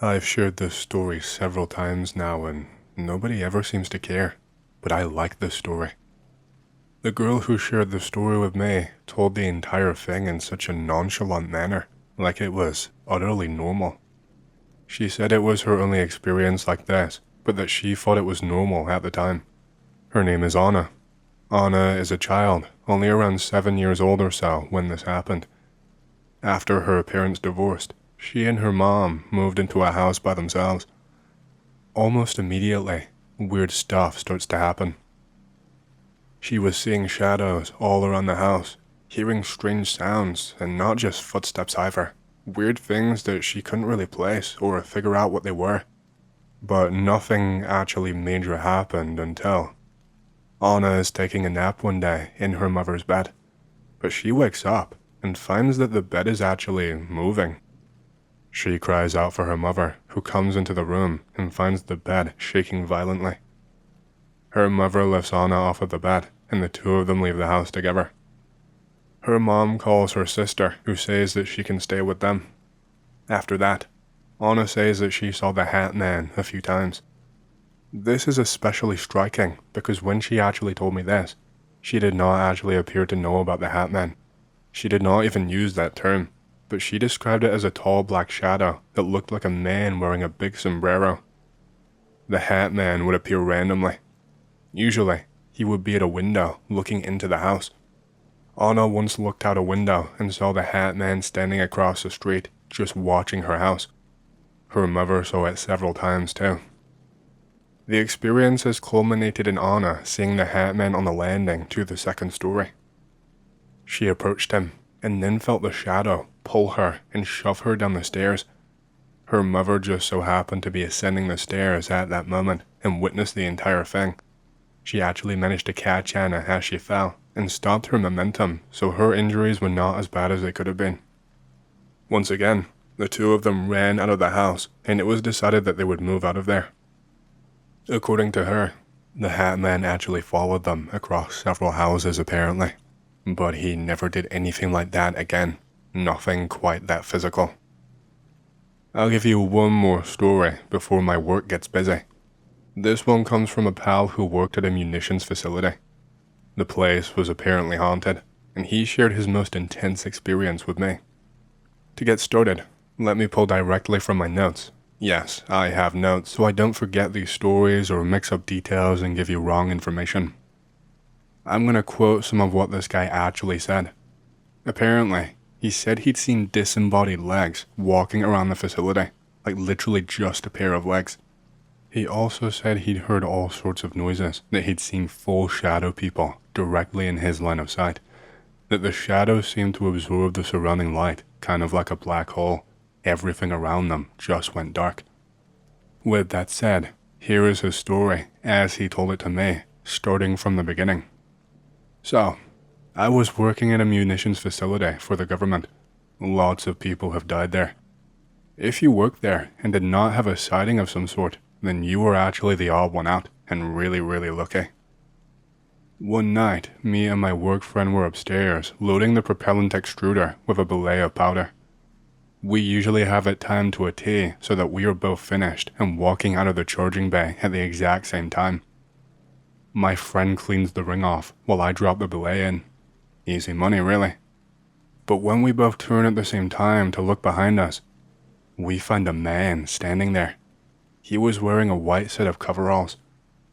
I've shared this story several times now and nobody ever seems to care, but I like this story. The girl who shared the story with me told the entire thing in such a nonchalant manner, like it was utterly normal. She said it was her only experience like this, but that she thought it was normal at the time. Her name is Anna. Anna is a child, only around 7 years old or so when this happened. After her parents divorced, she and her mom moved into a house by themselves. Almost immediately, weird stuff starts to happen. She was seeing shadows all around the house, hearing strange sounds, and not just footsteps either. Weird things that she couldn't really place or figure out what they were. But nothing actually major happened until Anna is taking a nap one day in her mother's bed. But she wakes up and finds that the bed is actually moving. She cries out for her mother, who comes into the room and finds the bed shaking violently. Her mother lifts Anna off of the bed, and the two of them leave the house together. Her mom calls her sister, who says that she can stay with them. After that, Anna says that she saw the Hat Man a few times. This is especially striking because when she actually told me this, she did not actually appear to know about the Hat Man. She did not even use that term, but she described it as a tall black shadow that looked like a man wearing a big sombrero. The Hat Man would appear randomly. Usually, he would be at a window looking into the house. Anna once looked out a window and saw the Hat Man standing across the street, just watching her house. Her mother saw it several times too. The experience has culminated in Anna seeing the Hat Man on the landing to the second story. She approached him, and then felt the shadow pull her and shove her down the stairs. Her mother just so happened to be ascending the stairs at that moment and witnessed the entire thing. She actually managed to catch Anna as she fell and stopped her momentum, so her injuries were not as bad as they could have been. Once again, the two of them ran out of the house, and it was decided that they would move out of there. According to her, the Hat Man actually followed them across several houses apparently, but he never did anything like that again, nothing quite that physical. I'll give you one more story before my work gets busy. This one comes from a pal who worked at a munitions facility. The place was apparently haunted, and he shared his most intense experience with me. To get started, let me pull directly from my notes. Yes, I have notes, so I don't forget these stories or mix up details and give you wrong information. I'm gonna quote some of what this guy actually said. Apparently, he said he'd seen disembodied legs walking around the facility, like literally just a pair of legs. He also said he'd heard all sorts of noises, that he'd seen full shadow people directly in his line of sight, that the shadows seemed to absorb the surrounding light, kind of like a black hole. Everything around them just went dark. With that said, here is his story as he told it to me, starting from the beginning. So, I was working at a munitions facility for the government. Lots of people have died there. If you work there and did not have a sighting of some sort, then you were actually the odd one out and really lucky. One night, me and my work friend were upstairs loading the propellant extruder with a belay of powder. We usually have it timed to a T so that we are both finished and walking out of the charging bay at the exact same time. My friend cleans the ring off while I drop the belay in. Easy money, really. But when we both turn at the same time to look behind us, we find a man standing there. He was wearing a white set of coveralls.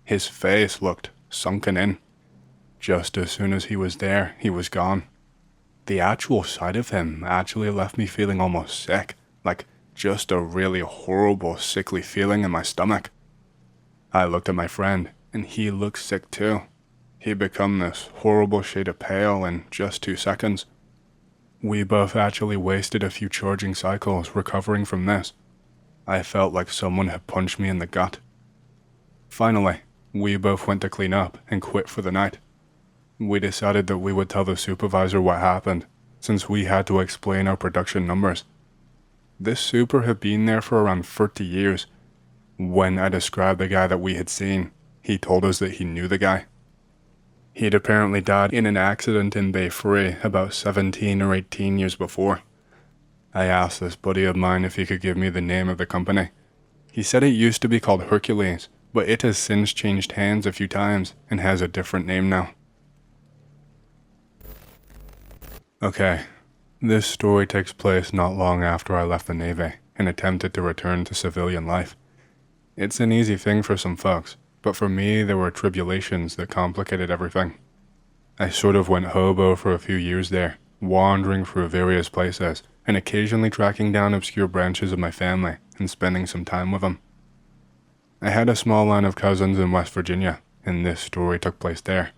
His face looked sunken in. Just as soon as he was there, he was gone. The actual sight of him actually left me feeling almost sick, like just a really horrible, sickly feeling in my stomach. I looked at my friend, and he looked sick too. He'd become this horrible shade of pale in just 2 seconds. We both actually wasted a few charging cycles recovering from this. I felt like someone had punched me in the gut. Finally, we both went to clean up and quit for the night. We decided that we would tell the supervisor what happened, since we had to explain our production numbers. This super had been there for around 30 years. When I described the guy that we had seen, he told us that he knew the guy. He'd apparently died in an accident in Bay 3 about 17 or 18 years before. I asked this buddy of mine if he could give me the name of the company. He said it used to be called Hercules, but it has since changed hands a few times and has a different name now. Okay, this story takes place not long after I left the Navy and attempted to return to civilian life. It's an easy thing for some folks, but for me there were tribulations that complicated everything. I sort of went hobo for a few years there, wandering through various places and occasionally tracking down obscure branches of my family and spending some time with them. I had a small line of cousins in West Virginia, and this story took place there.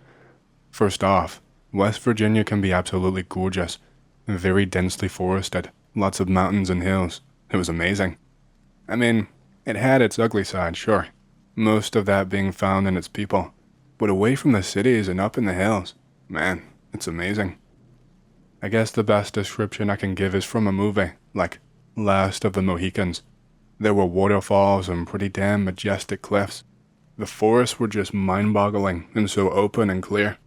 First off, West Virginia can be absolutely gorgeous, very densely forested, lots of mountains and hills. It was amazing. I mean, it had its ugly side, sure, most of that being found in its people, but away from the cities and up in the hills, man, it's amazing. I guess the best description I can give is from a movie, like Last of the Mohicans. There were waterfalls and pretty damn majestic cliffs. The forests were just mind-boggling and so open and clear.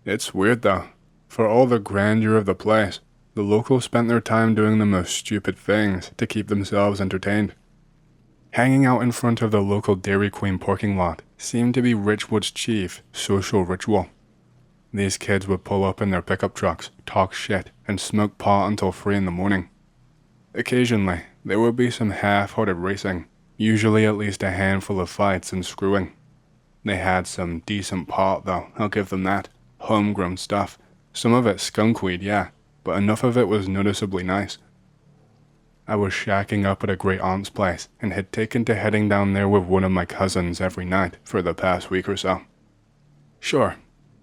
It's weird though. For all the grandeur of the place, the locals spent their time doing the most stupid things to keep themselves entertained. Hanging out in front of the local Dairy Queen parking lot seemed to be Richwood's chief social ritual. These kids would pull up in their pickup trucks, talk shit, and smoke pot until 3 in the morning. Occasionally, there would be some half-hearted racing, usually at least a handful of fights and screwing. They had some decent pot though, I'll give them that. Homegrown stuff. Some of it skunkweed, yeah, but enough of it was noticeably nice. I was shacking up at a great aunt's place and had taken to heading down there with one of my cousins every night for the past week or so. Sure,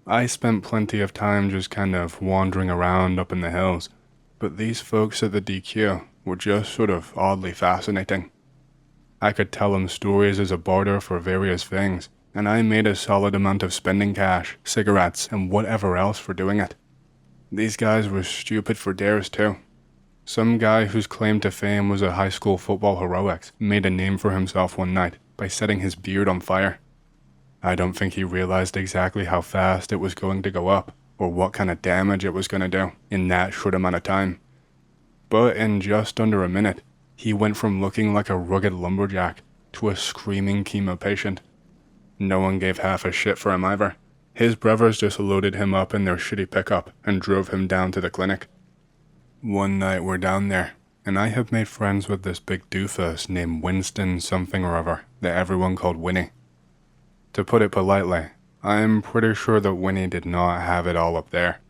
I spent plenty of time just kind of wandering around up in the hills, but these folks at the DQ were just sort of oddly fascinating. I could tell them stories as a barter for various things, and I made a solid amount of spending cash, cigarettes, and whatever else for doing it. These guys were stupid for dares too. Some guy whose claim to fame was a high school football heroics made a name for himself one night by setting his beard on fire. I don't think he realized exactly how fast it was going to go up, or what kind of damage it was going to do in that short amount of time. But in just under a minute, he went from looking like a rugged lumberjack to a screaming chemo patient. No one gave half a shit for him either. His brothers just loaded him up in their shitty pickup and drove him down to the clinic. One night we're down there, and I have made friends with this big doofus named Winston something or other that everyone called Winnie. To put it politely, I'm pretty sure that Winnie did not have it all up there.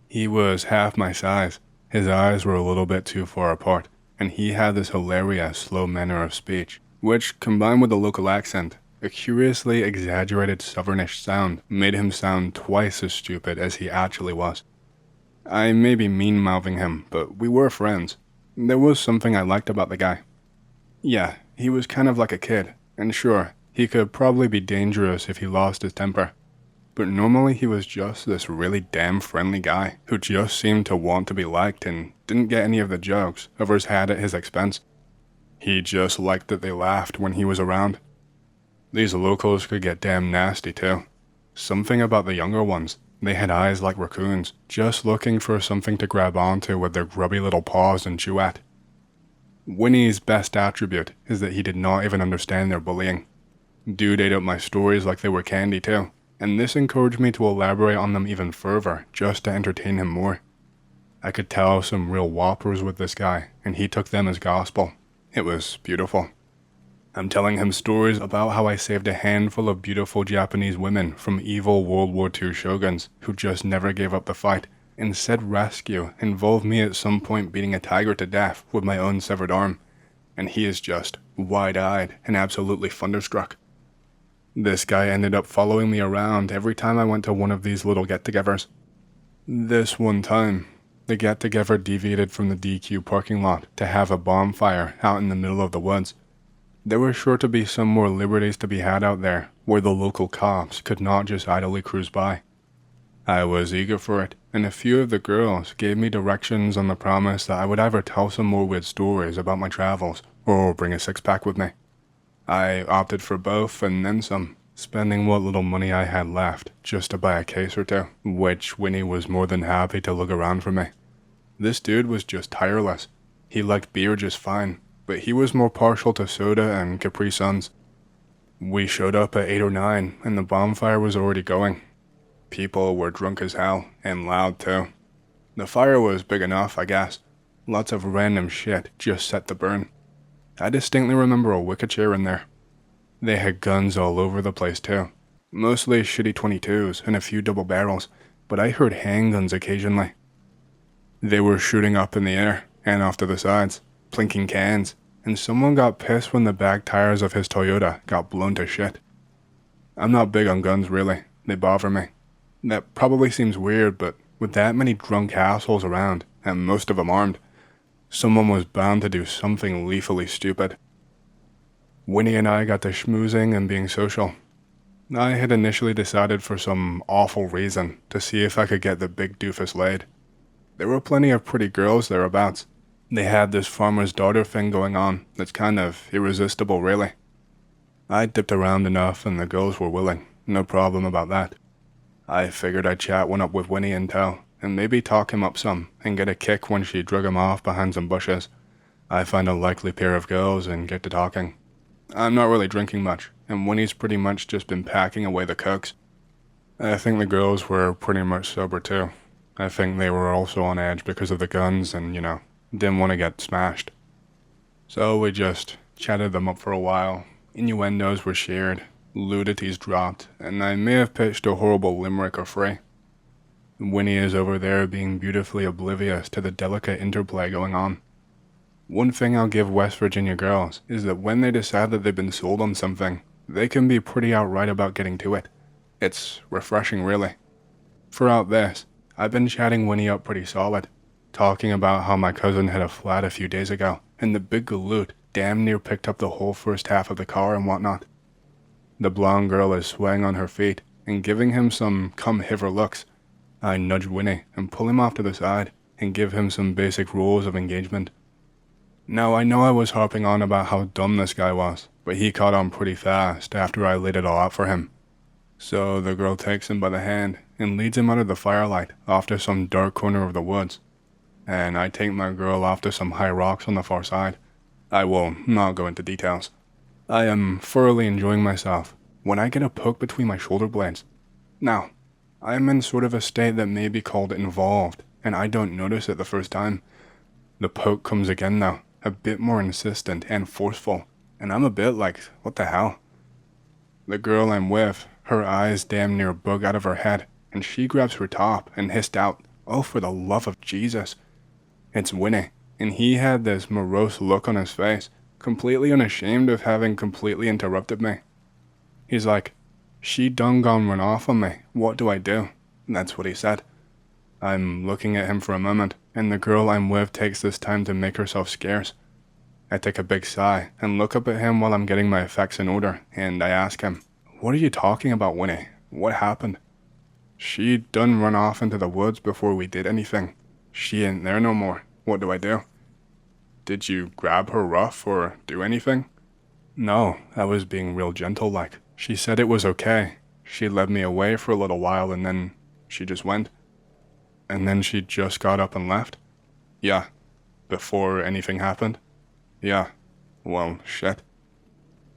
He was half my size, his eyes were a little bit too far apart, and he had this hilarious slow manner of speech, which, combined with the local accent, a curiously exaggerated southernish sound, made him sound twice as stupid as he actually was. I may be mean-mouthing him, but we were friends. There was something I liked about the guy. Yeah, he was kind of like a kid, and sure, he could probably be dangerous if he lost his temper. But normally he was just this really damn friendly guy who just seemed to want to be liked and didn't get any of the jokes others had at his expense. He just liked that they laughed when he was around. These locals could get damn nasty too. Something about the younger ones. They had eyes like raccoons, just looking for something to grab onto with their grubby little paws and chew at. Winnie's best attribute is that he did not even understand their bullying. Dude ate up my stories like they were candy too, and this encouraged me to elaborate on them even further just to entertain him more. I could tell some real whoppers with this guy, and he took them as gospel. It was beautiful. I'm telling him stories about how I saved a handful of beautiful Japanese women from evil World War II shoguns who just never gave up the fight, and said rescue involved me at some point beating a tiger to death with my own severed arm, and he is just wide-eyed and absolutely thunderstruck. This guy ended up following me around every time I went to one of these little get-togethers. This one time, the get-together deviated from the DQ parking lot to have a bonfire out in the middle of the woods. There were sure to be some more liberties to be had out there, where the local cops could not just idly cruise by. I was eager for it, and a few of the girls gave me directions on the promise that I would either tell some more weird stories about my travels, or bring a six-pack with me. I opted for both and then some, spending what little money I had left just to buy a case or two, which Winnie was more than happy to look around for me. This dude was just tireless. He liked beer just fine, but he was more partial to soda and Capri Suns. We showed up at 8 or 9, and the bonfire was already going. People were drunk as hell, and loud too. The fire was big enough, I guess. Lots of random shit just set to burn. I distinctly remember a wicker chair in there. They had guns all over the place too. Mostly shitty 22s and a few double barrels, but I heard handguns occasionally. They were shooting up in the air and off to the sides, plinking cans, and someone got pissed when the back tires of his Toyota got blown to shit. I'm not big on guns really, they bother me. That probably seems weird, but with that many drunk assholes around, and most of them armed, someone was bound to do something lethally stupid. Winnie and I got to schmoozing and being social. I had initially decided for some awful reason to see if I could get the big doofus laid. There were plenty of pretty girls thereabouts. They had this farmer's daughter thing going on that's kind of irresistible really. I dipped around enough and the girls were willing, no problem about that. I figured I'd chat one up with Winnie in tow, and maybe talk him up some, and get a kick when she drug him off behind some bushes. I find a likely pair of girls and get to talking. I'm not really drinking much, and Winnie's pretty much just been packing away the cokes. I think the girls were pretty much sober too. I think they were also on edge because of the guns and, didn't want to get smashed. So we just chatted them up for a while. Innuendos were shared, ludities dropped, and I may have pitched a horrible limerick or three. Winnie is over there being beautifully oblivious to the delicate interplay going on. One thing I'll give West Virginia girls is that when they decide that they've been sold on something, they can be pretty outright about getting to it. It's refreshing really. Throughout this, I've been chatting Winnie up pretty solid, talking about how my cousin had a flat a few days ago, and the big galoot damn near picked up the whole first half of the car and whatnot. The blonde girl is swaying on her feet and giving him some come-hither looks. I nudge Winnie and pull him off to the side and give him some basic rules of engagement. Now I know I was harping on about how dumb this guy was, but he caught on pretty fast after I laid it all out for him. So the girl takes him by the hand and leads him out of the firelight off to some dark corner of the woods. And I take my girl off to some high rocks on the far side. I will not go into details. I am thoroughly enjoying myself when I get a poke between my shoulder blades. Now, I am in sort of a state that may be called involved, and I don't notice it the first time. The poke comes again now, a bit more insistent and forceful, and I'm a bit like, what the hell? The girl I'm with, her eyes damn near bug out of her head, and she grabs her top and hissed out, "Oh, for the love of Jesus." It's Winnie, and he had this morose look on his face, completely unashamed of having completely interrupted me. He's like, "She done gone run off on me, what do I do?" That's what he said. I'm looking at him for a moment, and the girl I'm with takes this time to make herself scarce. I take a big sigh and look up at him while I'm getting my effects in order, and I ask him, "What are you talking about, Winnie? What happened?" "She done run off into the woods before we did anything. She ain't there no more. What do I do?" "Did you grab her rough or do anything?" "No, I was being real gentle like. She said it was okay. She led me away for a little while and then she just went." "And then she just got up and left?" "Yeah." "Before anything happened?" "Yeah." "Well, shit."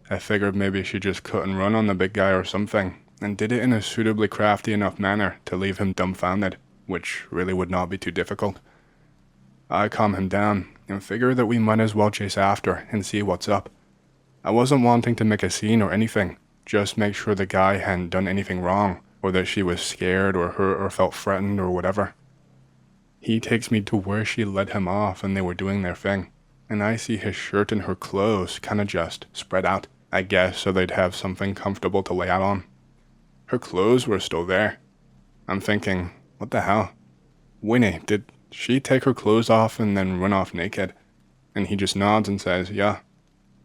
I figured maybe she just couldn't run on the big guy or something, and did it in a suitably crafty enough manner to leave him dumbfounded, which really would not be too difficult. I calm him down, and figure that we might as well chase after and see what's up. I wasn't wanting to make a scene or anything, just make sure the guy hadn't done anything wrong, or that she was scared or hurt or felt threatened or whatever. He takes me to where she led him off and they were doing their thing, and I see his shirt and her clothes kinda just spread out, I guess so they'd have something comfortable to lay out on. Her clothes were still there. I'm thinking, what the hell? Winnie, did she take her clothes off and then run off naked? And he just nods and says, yeah.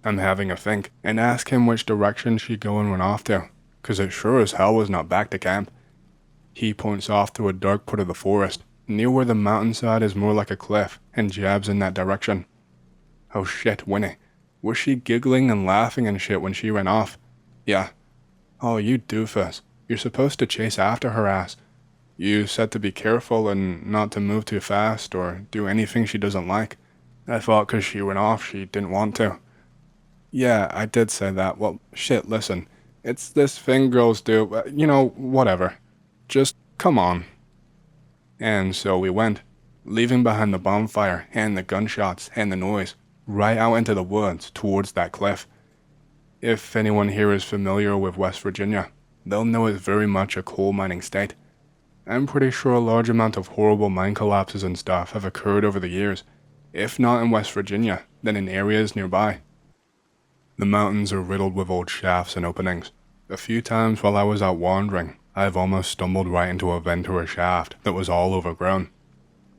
I'm having a think, and ask him which direction she'd go and run off to, 'cause it sure as hell was not back to camp. He points off to a dark part of the forest, near where the mountainside is more like a cliff, and jabs in that direction. Oh shit, Winnie. Was she giggling and laughing and shit when she ran off? Yeah. Oh, you doofus. You're supposed to chase after her ass. You said to be careful and not to move too fast or do anything she doesn't like. I thought 'cause she went off she didn't want to. Yeah, I did say that. Well, shit, listen. It's this thing girls do. Whatever. Just come on. And so we went, leaving behind the bonfire and the gunshots and the noise, right out into the woods towards that cliff. If anyone here is familiar with West Virginia, they'll know it's very much a coal mining state. I'm pretty sure a large amount of horrible mine collapses and stuff have occurred over the years, if not in West Virginia, then in areas nearby. The mountains are riddled with old shafts and openings. A few times while I was out wandering, I've almost stumbled right into a vent or a shaft that was all overgrown.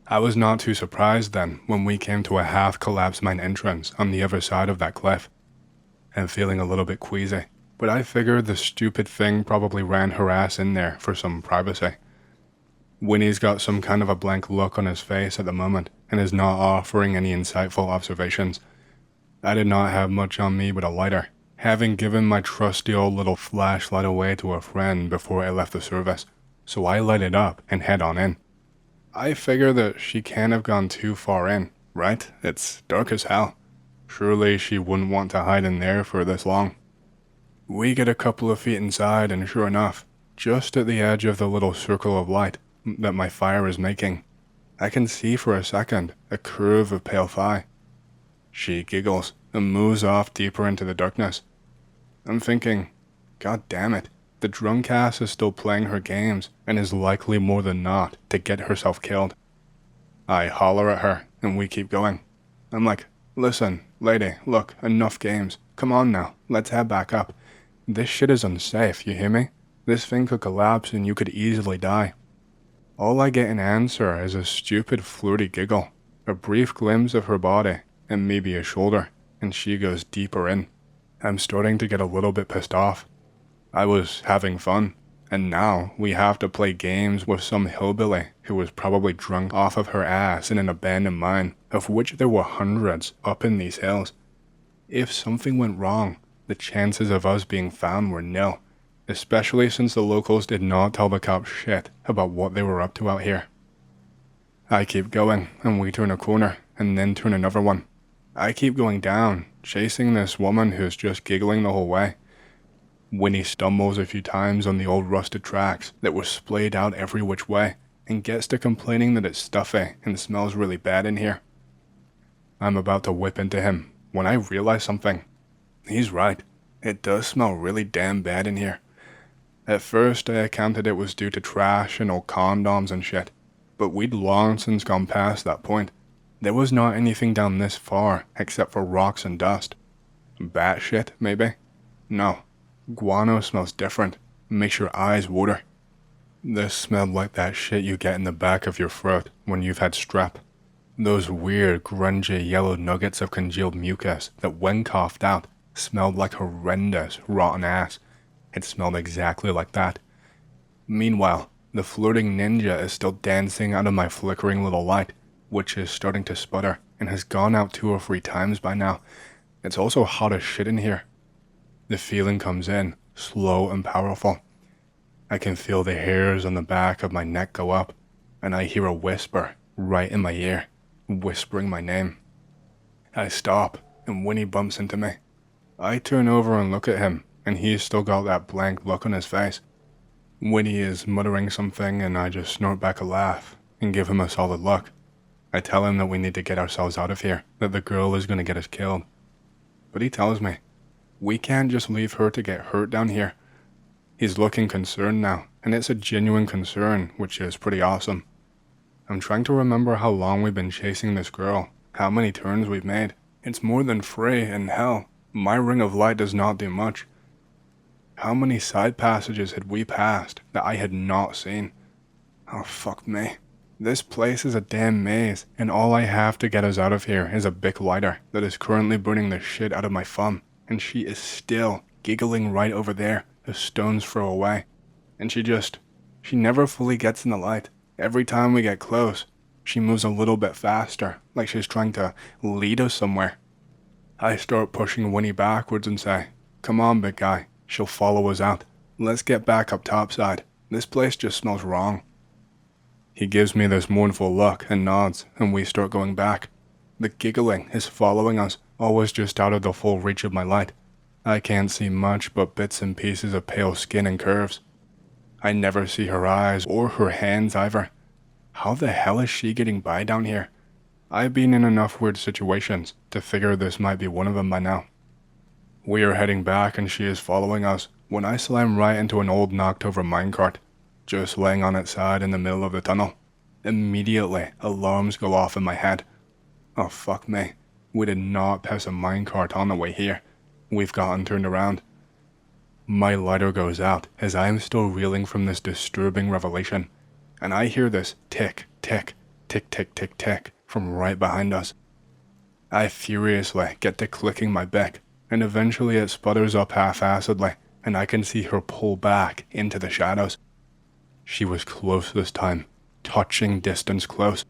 I was not too surprised then when we came to a half-collapsed mine entrance on the other side of that cliff. I'm feeling a little bit queasy, but I figured the stupid thing probably ran her ass in there for some privacy. Winnie's got some kind of a blank look on his face at the moment and is not offering any insightful observations. I did not have much on me but a lighter, having given my trusty old little flashlight away to a friend before I left the service, so I light it up and head on in. I figure that she can't have gone too far in, right? It's dark as hell. Surely she wouldn't want to hide in there for this long. We get a couple of feet inside and sure enough, just at the edge of the little circle of light that my fire is making, I can see for a second a curve of pale fire. She giggles and moves off deeper into the darkness. I'm thinking, God damn it, the drunk ass is still playing her games and is likely more than not to get herself killed. I holler at her and we keep going. I'm like, listen, lady, look, enough games. Come on now, let's head back up. This shit is unsafe, you hear me? This thing could collapse and you could easily die. All I get in answer is a stupid flirty giggle, a brief glimpse of her body, and maybe a shoulder, and she goes deeper in. I'm starting to get a little bit pissed off. I was having fun, and now we have to play games with some hillbilly who was probably drunk off of her ass in an abandoned mine, of which there were hundreds up in these hills. If something went wrong, the chances of us being found were nil, especially since the locals did not tell the cops shit about what they were up to out here. I keep going, and we turn a corner, and then turn another one. I keep going down, chasing this woman who's just giggling the whole way. Winnie stumbles a few times on the old rusted tracks that were splayed out every which way, and gets to complaining that it's stuffy and smells really bad in here. I'm about to whip into him when I realize something. He's right, it does smell really damn bad in here. At first I accounted it was due to trash and old condoms and shit, but we'd long since gone past that point. There was not anything down this far except for rocks and dust. Bat shit, maybe? No. Guano smells different. Makes your eyes water. This smelled like that shit you get in the back of your throat when you've had strep. Those weird, grungy yellow nuggets of congealed mucus that when coughed out smelled like horrendous, rotten ass. It smelled exactly like that. Meanwhile, the flirting ninja is still dancing out of my flickering little light, which is starting to sputter and has gone out 2 or 3 times by now. It's also hot as shit in here. The feeling comes in, slow and powerful. I can feel the hairs on the back of my neck go up, and I hear a whisper right in my ear, whispering my name. I stop, and Winnie bumps into me. I turn over and look at him, and he's still got that blank look on his face. Winnie is muttering something, and I just snort back a laugh and give him a solid look. I tell him that we need to get ourselves out of here, that the girl is going to get us killed. But he tells me, we can't just leave her to get hurt down here. He's looking concerned now, and it's a genuine concern, which is pretty awesome. I'm trying to remember how long we've been chasing this girl, how many turns we've made. It's more than 3, and hell, my ring of light does not do much. How many side passages had we passed that I had not seen? Oh, fuck me. This place is a damn maze, and all I have to get us out of here is a Bic lighter that is currently burning the shit out of my thumb, and she is still giggling right over there, a stone's throw away. And she never fully gets in the light. Every time we get close, she moves a little bit faster, like she's trying to lead us somewhere. I start pushing Winnie backwards and say, come on, big guy, she'll follow us out. Let's get back up topside. This place just smells wrong. He gives me this mournful look and nods, and we start going back. The giggling is following us, always just out of the full reach of my light. I can't see much but bits and pieces of pale skin and curves. I never see her eyes or her hands either. How the hell is she getting by down here? I've been in enough weird situations to figure this might be one of them by now. We are heading back and she is following us when I slam right into an old knocked over minecart, just laying on its side in the middle of the tunnel. Immediately, alarms go off in my head. Oh fuck me, we did not pass a minecart on the way here. We've gotten turned around. My lighter goes out as I am still reeling from this disturbing revelation, and I hear this tick, tick, tick, tick, tick, tick from right behind us. I furiously get to clicking my beck, and eventually it sputters up half-assedly, and I can see her pull back into the shadows. She was close this time, touching distance close.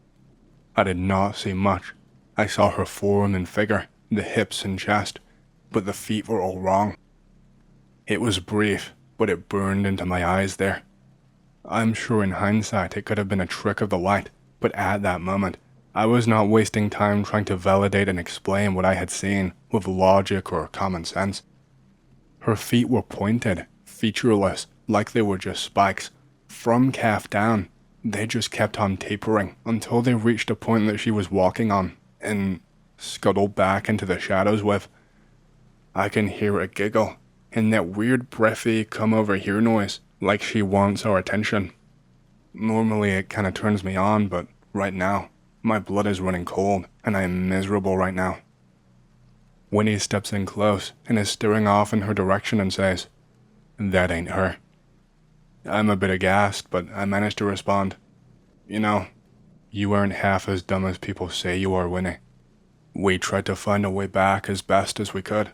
I did not see much. I saw her form and figure, the hips and chest, but the feet were all wrong. It was brief, but it burned into my eyes there. I'm sure in hindsight it could have been a trick of the light, but at that moment, I was not wasting time trying to validate and explain what I had seen with logic or common sense. Her feet were pointed, featureless, like they were just spikes. From calf down, they just kept on tapering until they reached a point that she was walking on and scuttled back into the shadows with. I can hear a giggle and that weird breathy come over here noise, like she wants our attention. Normally it kinda turns me on, but right now, my blood is running cold and I am miserable right now. Winnie steps in close and is staring off in her direction and says, "That ain't her." I'm a bit aghast, but I manage to respond, "You know, you aren't half as dumb as people say you are, Winnie." We tried to find a way back as best as we could.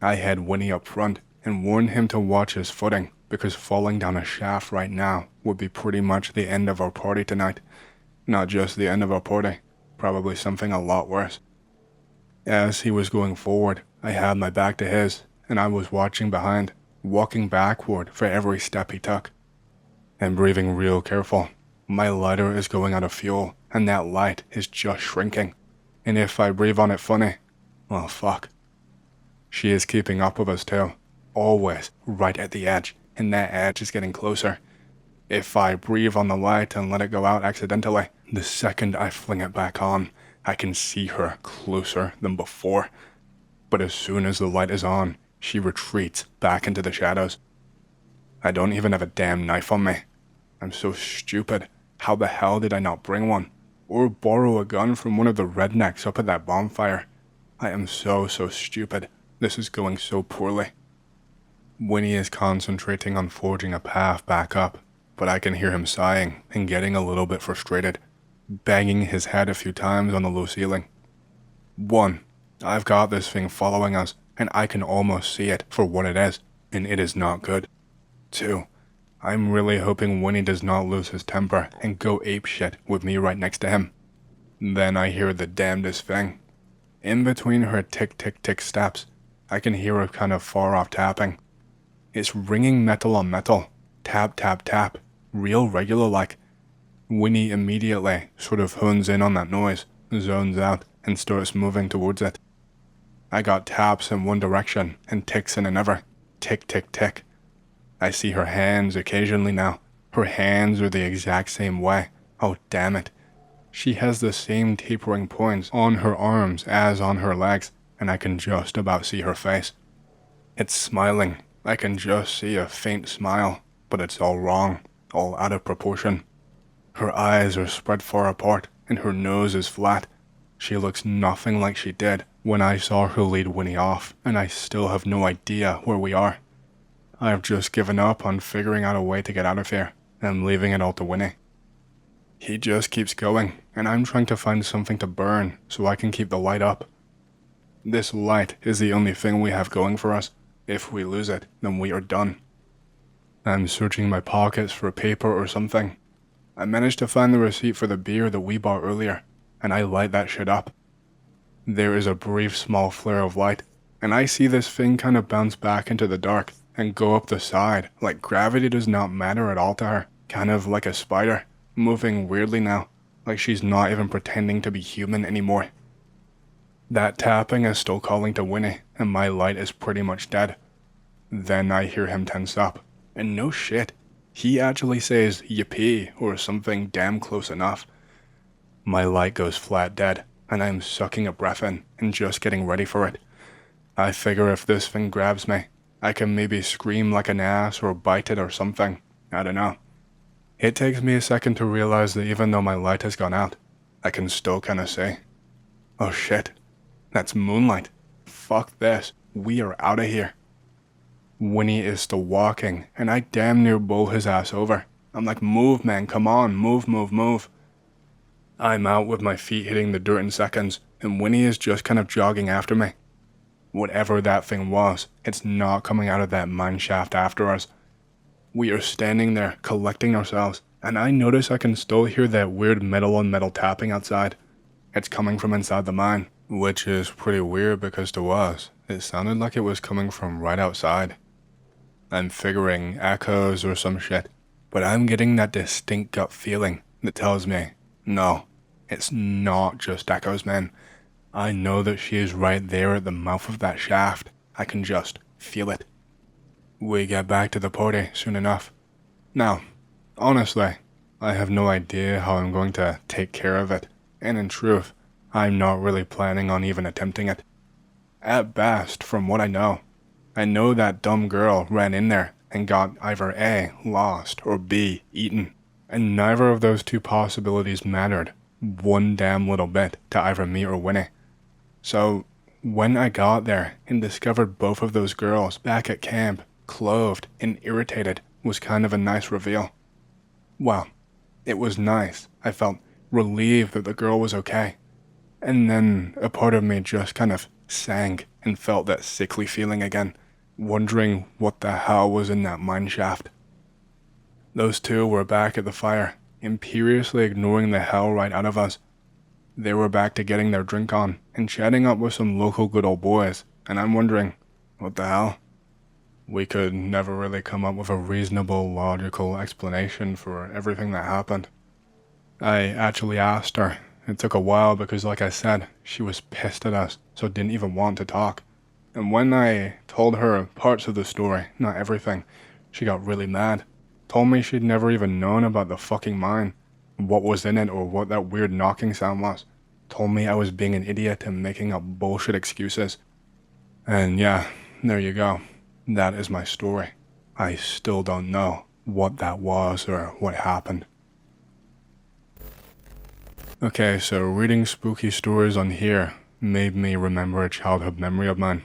I had Winnie up front and warned him to watch his footing because falling down a shaft right now would be pretty much the end of our party tonight. Not just the end of our party, probably something a lot worse. As he was going forward, I had my back to his, and I was watching behind, walking backward for every step he took. And breathing real careful. My lighter is going out of fuel, and that light is just shrinking. And if I breathe on it funny, well fuck. She is keeping up with us too, always right at the edge, and that edge is getting closer. If I breathe on the light and let it go out accidentally, the second I fling it back on, I can see her closer than before. But as soon as the light is on, she retreats back into the shadows. I don't even have a damn knife on me. I'm so stupid. How the hell did I not bring one? Or borrow a gun from one of the rednecks up at that bonfire? I am so stupid. This is going so poorly. Winnie is concentrating on forging a path back up, but I can hear him sighing and getting a little bit frustrated, banging his head a few times on the low ceiling. 1. I've got this thing following us, and I can almost see it for what it is, and it is not good. 2. I'm really hoping Winnie does not lose his temper and go apeshit with me right next to him. Then I hear the damnedest thing. In between her tick-tick-tick steps, I can hear a kind of far-off tapping. It's ringing metal on metal, tap, tap, tap, real regular like. Winnie immediately sort of hones in on that noise, zones out, and starts moving towards it. I got taps in one direction and ticks in another. Tick, tick, tick. I see her hands occasionally now. Her hands are the exact same way. Oh damn it. She has the same tapering points on her arms as on her legs, and I can just about see her face. It's smiling. I can just see a faint smile, but it's all wrong, all out of proportion. Her eyes are spread far apart, and her nose is flat. She looks nothing like she did when I saw her lead Winnie off, and I still have no idea where we are. I've just given up on figuring out a way to get out of here, and leaving it all to Winnie. He just keeps going, and I'm trying to find something to burn so I can keep the light up. This light is the only thing we have going for us. If we lose it, then we are done. I'm searching my pockets for a paper or something. I managed to find the receipt for the beer that we bought earlier, and I light that shit up. There is a brief small flare of light, and I see this thing kind of bounce back into the dark and go up the side like gravity does not matter at all to her, kind of like a spider. moving weirdly now, like she's not even pretending to be human anymore. That tapping is still calling to Winnie, and my light is pretty much dead. Then I hear him tense up, and no shit, he actually says yippee or something damn close enough. My light goes flat dead, and I am sucking a breath in and just getting ready for it. I figure if this thing grabs me, I can maybe scream like an ass or bite it or something. I don't know. It takes me a second to realize that even though my light has gone out, I can still kinda see. Oh shit, that's moonlight. Fuck this, we are out of here. Winnie is still walking, and I damn near bowl his ass over. I'm like, move man, come on, move, move, move. I'm out with my feet hitting the dirt in seconds, and Winnie is just kind of jogging after me. Whatever that thing was, it's not coming out of that mine shaft after us. We are standing there, collecting ourselves, and I notice I can still hear that weird metal on metal tapping outside. It's coming from inside the mine, which is pretty weird because to us, it sounded like it was coming from right outside. I'm figuring echoes or some shit, but I'm getting that distinct gut feeling that tells me, no, it's not just echoes, man. I know that she is right there at the mouth of that shaft. I can just feel it. We get back to the party soon enough. Now, honestly, I have no idea how I'm going to take care of it, and in truth, I'm not really planning on even attempting it. At best, from what I know that dumb girl ran in there and got either A, lost, or B, eaten, and neither of those two possibilities mattered one damn little bit to either me or Winnie. So, when I got there and discovered both of those girls back at camp, clothed and irritated, was kind of a nice reveal. Well, it was nice. I felt relieved that the girl was okay. And then a part of me just kind of sank and felt that sickly feeling again, wondering what the hell was in that mine shaft. Those two were back at the fire, imperiously ignoring the hell right out of us. They were back to getting their drink on and chatting up with some local good old boys, and I'm wondering, what the hell? We could never really come up with a reasonable, logical explanation for everything that happened. I actually asked her. It took a while because, like I said, she was pissed at us, so didn't even want to talk. And when I told her parts of the story, not everything, she got really mad. Told me she'd never even known about the fucking mine, what was in it or what that weird knocking sound was. Told me I was being an idiot and making up bullshit excuses. And yeah, there you go. That is my story. I still don't know what that was or what happened. Okay, so reading spooky stories on here made me remember a childhood memory of mine.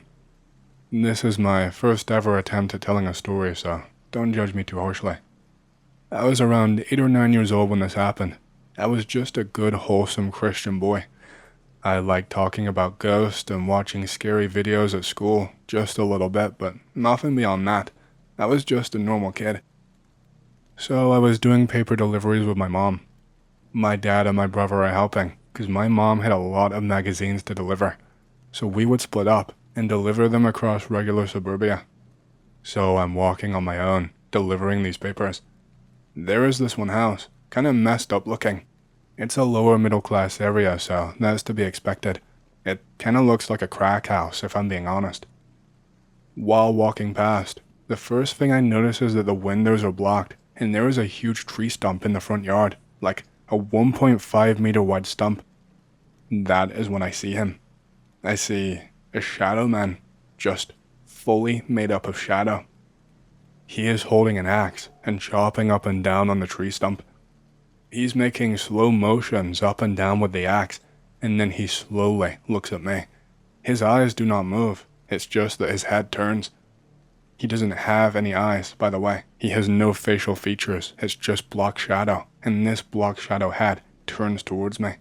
This is my first ever attempt at telling a story, so don't judge me too harshly. I was around 8 or 9 years old when this happened. I was just a good, wholesome Christian boy. I liked talking about ghosts and watching scary videos at school, just a little bit, but nothing beyond that. I was just a normal kid. So I was doing paper deliveries with my mom. My dad and my brother are helping, because my mom had a lot of magazines to deliver. So we would split up and deliver them across regular suburbia. So I'm walking on my own, delivering these papers. There is this one house, kind of messed up looking. It's a lower middle class area, so that's to be expected. It kind of looks like a crack house, if I'm being honest. While walking past, the first thing I notice is that the windows are blocked, and there is a huge tree stump in the front yard, like a 1.5 meter wide stump. That is when I see him. I see a shadow man, just fully made up of shadow. He is holding an axe and chopping up and down on the tree stump. He's making slow motions up and down with the axe, and then he slowly looks at me. His eyes do not move, it's just that his head turns. He doesn't have any eyes, by the way. He has no facial features, it's just block shadow, and this block shadow head turns towards me.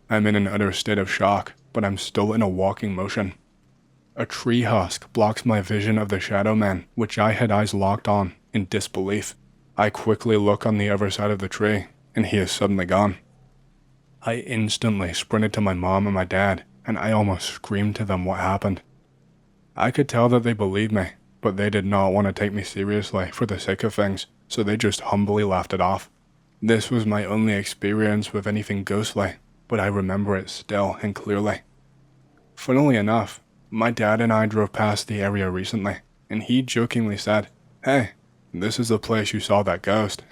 I'm in an utter state of shock, but I'm still in a walking motion. A tree husk blocks my vision of the shadow man, which I had eyes locked on, in disbelief. I quickly look on the other side of the tree, and he is suddenly gone. I instantly sprinted to my mom and my dad, and I almost screamed to them what happened. I could tell that they believed me, but they did not want to take me seriously for the sake of things, so they just humbly laughed it off. This was my only experience with anything ghostly, but I remember it still and clearly. Funnily enough, my dad and I drove past the area recently, and he jokingly said, "Hey, this is the place you saw that ghost."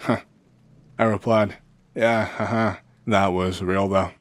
I replied, "Yeah, haha, that was real though."